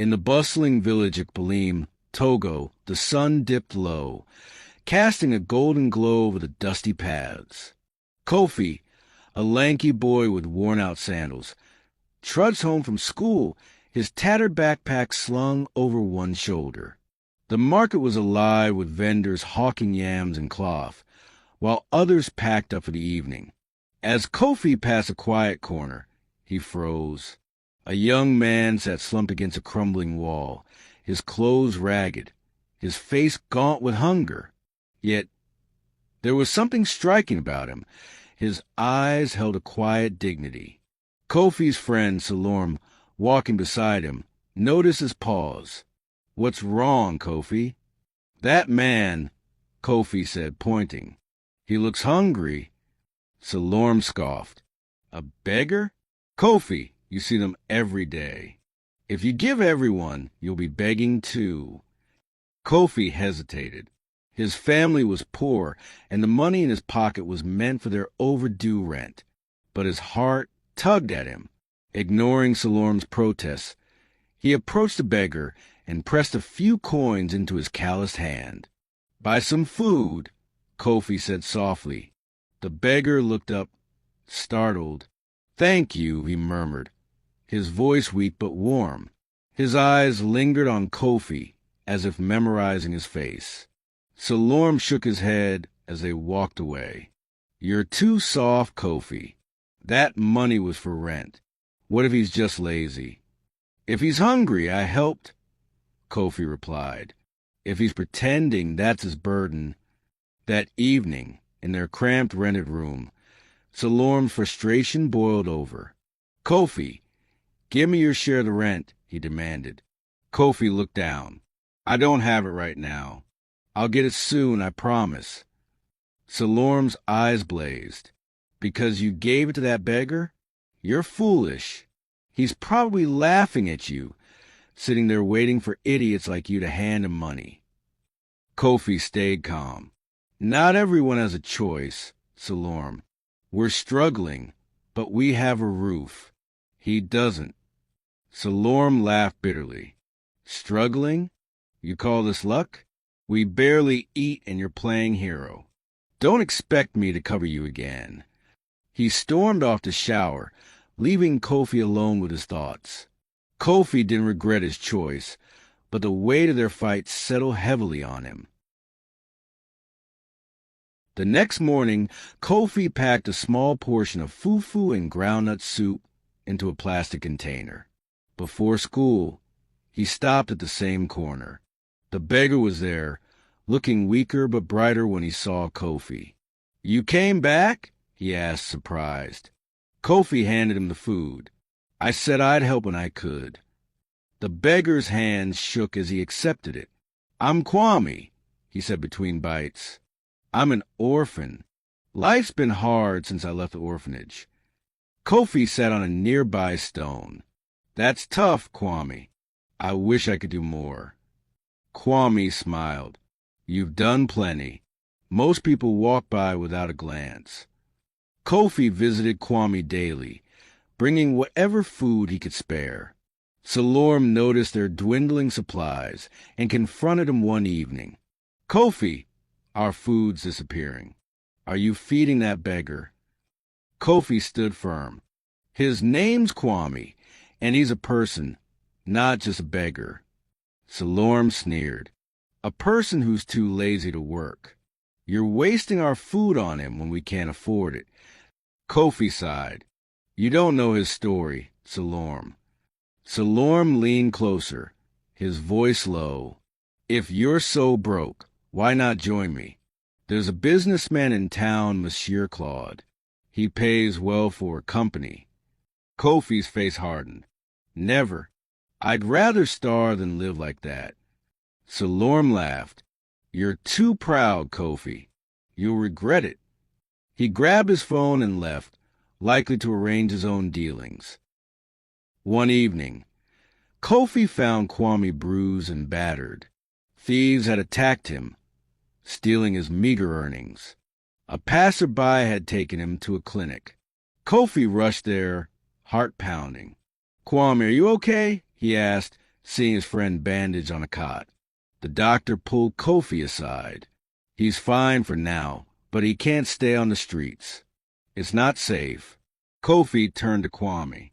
In the bustling village of Palim, Togo, the sun dipped low, casting a golden glow over the dusty paths. Kofi, a lanky boy with worn-out sandals, trudged home from school, his tattered backpack slung over one shoulder. The market was alive with vendors hawking yams and cloth, while others packed up for the evening. As Kofi passed a quiet corner, he froze. A young man sat slumped against a crumbling wall, his clothes ragged, his face gaunt with hunger. Yet there was something striking about him. His eyes held a quiet dignity. Kofi's friend, Salorm, walking beside him, noticed his pause. "What's wrong, Kofi?" "That man," Kofi said, pointing. "He looks hungry." Salorm scoffed. "A beggar? Kofi, you see them every day. If you give everyone, you'll be begging too." Kofi hesitated. His family was poor, and the money in his pocket was meant for their overdue rent. But his heart tugged at him. Ignoring Salorm's protests, he approached the beggar and pressed a few coins into his calloused hand. "Buy some food," Kofi said softly. The beggar looked up, startled. "Thank you," he murmured, his voice weak but warm. His eyes lingered on Kofi, as if memorizing his face. Salorm shook his head as they walked away. "You're too soft, Kofi. That money was for rent. What if he's just lazy?" "If he's hungry, I helped," Kofi replied. "If he's pretending, that's his burden." That evening, in their cramped rented room, Salorm's frustration boiled over. "Kofi, give me your share of the rent," he demanded. Kofi looked down. "I don't have it right now. I'll get it soon, I promise." Salorm's eyes blazed. "Because you gave it to that beggar? You're foolish. He's probably laughing at you, sitting there waiting for idiots like you to hand him money." Kofi stayed calm. "Not everyone has a choice, Salorm. We're struggling, but we have a roof. He doesn't." Salorm laughed bitterly. "Struggling? You call this luck? We barely eat and you're playing hero. Don't expect me to cover you again." He stormed off to shower, leaving Kofi alone with his thoughts. Kofi didn't regret his choice, but the weight of their fight settled heavily on him. The next morning, Kofi packed a small portion of fufu and groundnut soup into a plastic container. Before school, he stopped at the same corner. The beggar was there, looking weaker but brighter when he saw Kofi. "You came back?" he asked, surprised. Kofi handed him the food. "I said I'd help when I could." The beggar's hands shook as he accepted it. "I'm Kwame," he said between bites. "I'm an orphan. Life's been hard since I left the orphanage." Kofi sat on a nearby stone. "That's tough, Kwame. I wish I could do more." Kwame smiled. "You've done plenty. Most people walk by without a glance." Kofi visited Kwame daily, bringing whatever food he could spare. Salorm noticed their dwindling supplies and confronted him one evening. "Kofi, our food's disappearing. Are you feeding that beggar?" Kofi stood firm. "His name's Kwame, and he's a person, not just a beggar." Salorm sneered. "A person who's too lazy to work. You're wasting our food on him when we can't afford it." Kofi sighed. "You don't know his story, Salorm." Salorm leaned closer, his voice low. "If you're so broke, why not join me? There's a businessman in town, Monsieur Claude. He pays well for company." Kofi's face hardened. "Never. I'd rather starve than live like that." Salorm laughed. "You're too proud, Kofi. You'll regret it." He grabbed his phone and left, likely to arrange his own dealings. One evening, Kofi found Kwame bruised and battered. Thieves had attacked him, stealing his meager earnings. A passerby had taken him to a clinic. Kofi rushed there, heart pounding. "Kwame, are you okay?" he asked, seeing his friend bandaged on a cot. The doctor pulled Kofi aside. He's fine for now, but he can't stay on the streets. It's not safe. Kofi turned to Kwame.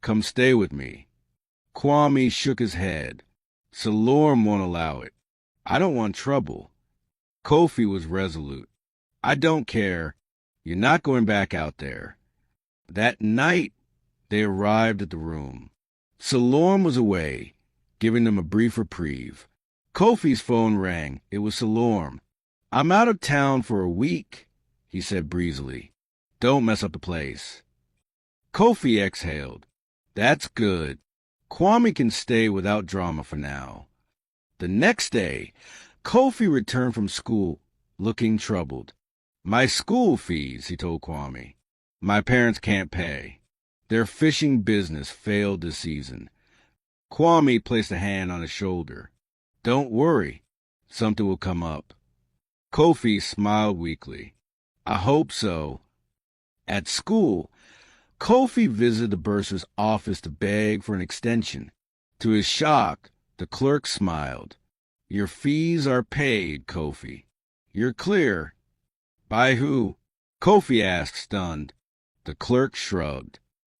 Come stay with me. Kwame shook his head. Salorm won't allow it. I don't want trouble. Kofi was resolute. I don't care. You're not going back out there. That night, they arrived at the room. Salorm was away, giving them a brief reprieve. Kofi's phone rang. It was Salorm. I'm out of town for a week, he said breezily. Don't mess up the place. Kofi exhaled. That's good. Kwame can stay without drama for now. The next day, Kofi returned from school, looking troubled. My school fees, he told Kwame. My parents can't pay. Their fishing business failed this season. Kwame placed a hand on his shoulder. Don't worry. Something will come up. Kofi smiled weakly. I hope so. At school, Kofi visited the bursar's office to beg for an extension. To his shock, the clerk smiled. Your fees are paid, Kofi. You're clear. By who? Kofi asked, stunned. The clerk shrugged.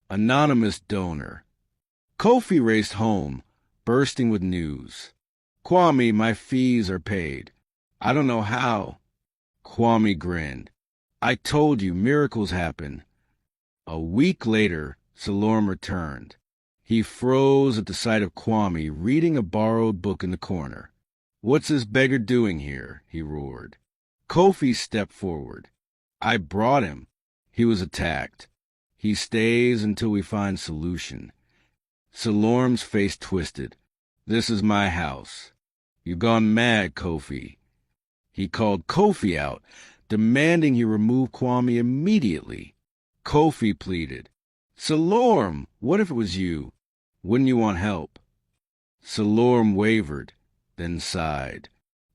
Anonymous donor. Kofi raced home, bursting with news. Kwame, my fees are paid. I don't know how. Kwame grinned. I told you, miracles happen. A week later, Salorm returned. He froze at the sight of Kwame reading a borrowed book in the corner. What's this beggar doing here? He roared. Kofi stepped forward. I brought him. He was attacked. He stays until we find solution. Salorm's face twisted. This is my house. You've gone mad, Kofi. He called Kofi out, demanding he remove Kwame immediately. Kofi pleaded. Salorm, what if it was you? Wouldn't you want help? Salorm wavered, then sighed.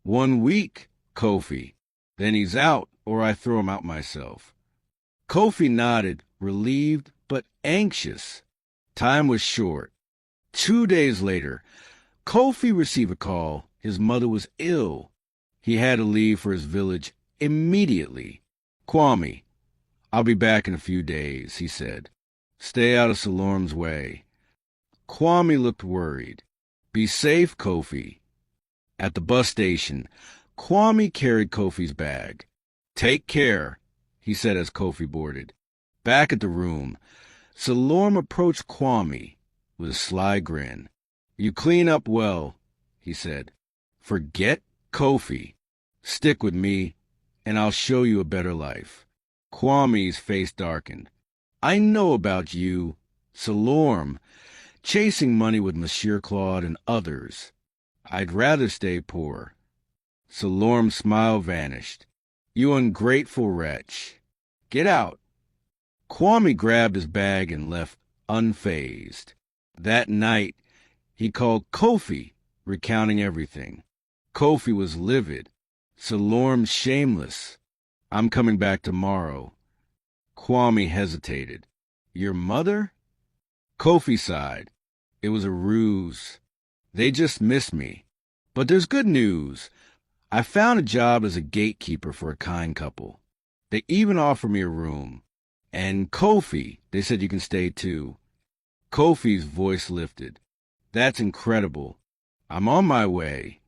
1 week, Kofi. Then he's out, or I throw him out myself. Kofi nodded, relieved but anxious. Time was short. 2 days later, Kofi received a call. His mother was ill. He had to leave for his village immediately. Kwame, I'll be back in a few days, he said. Stay out of Salorm's way. Kwame looked worried. Be safe, Kofi. At the bus station, Kwame carried Kofi's bag. Take care, he said as Kofi boarded. Back at the room, Salorm approached Kwame with a sly grin. You clean up well, he said. Forget Kofi. Stick with me, and I'll show you a better life. Kwame's face darkened. I know about you, Salorm, chasing money with Monsieur Claude and others. I'd rather stay poor. Salorm's smile vanished. You ungrateful wretch. Get out. Kwame grabbed his bag and left unfazed. That night, he called Kofi, recounting everything. Kofi was livid. Salorm shameless. I'm coming back tomorrow. Kwame hesitated. Your mother? Kofi sighed. It was a ruse. They just missed me. But there's good news. I found a job as a gatekeeper for a kind couple. They even offered me a room. And Kofi, they said you can stay too. Kofi's voice lifted. That's incredible. I'm on my way.